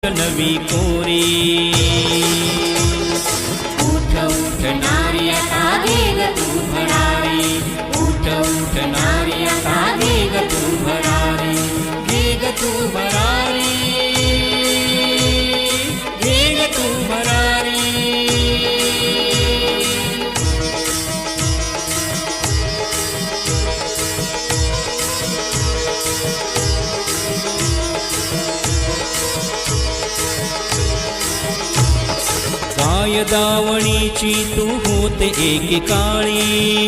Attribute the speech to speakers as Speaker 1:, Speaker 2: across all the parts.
Speaker 1: नवी कोरी उठ उठ नारी आता वेग तू भरारी उठ उठ नारी आता वेग तू भरारी वेग तू भरारी वेग तू भरारी काय दावणीची तू होते एकेकाळी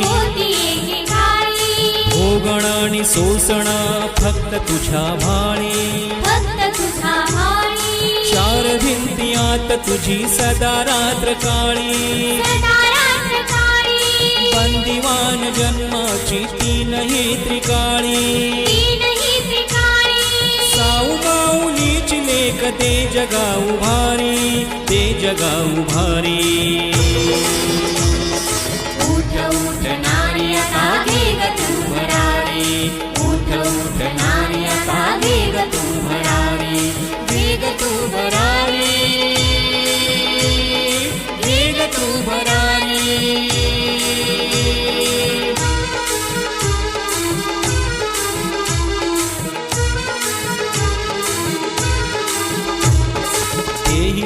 Speaker 1: भोगण आणि सोसण फक्त तुझ्या भाळी चार भिंतीयात तुझी सदा रात्र काळी बंदिवान जन्माची तीनही त्रिकाळी साऊ माऊलीची लेख ते जगाऊ भारी ते जगाऊ भारी उठ उठ नारी आता वेग तू भरारी उठ उठ नारी आता वेग तू भरारी वेग तू भरारी वेग तू भरारी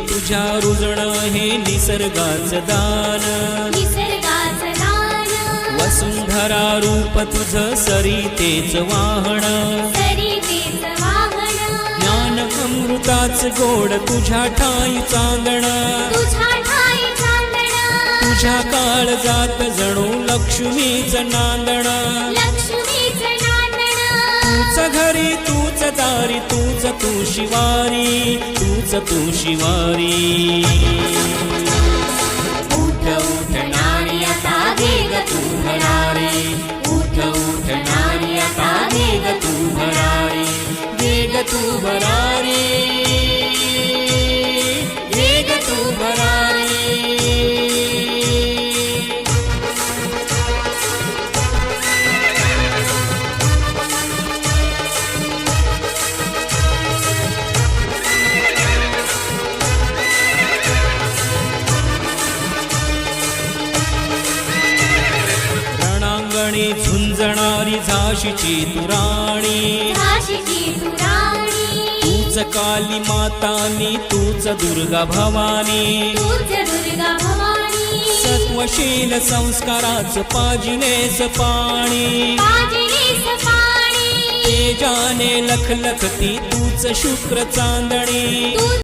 Speaker 1: तुझ्या रुजण हे निसर्गाचं दान वसुंधरा रूप तुझ सरितेच वाहन ज्ञान अमृताच गोड तुझ्या ठाई चांदण तुझ्या काळ जात जणू लक्ष्मीच नांदण तूच घरी तूच दारी तूच तू शिवारी तूच तू शिवारी उठ उठ नारी आता वेग तू भरारी उठ उठ नारी आता वेग तू भरारी वेग तू भरारी वेग तू भरारी झुंजणारी झाशीची तू राणी तूच काली मातानी तूच दुर्गा भवानी सत्वशील संस्काराच पाजिनेस पाणी तेजाने लखलखती तूच शुक्र चांदणी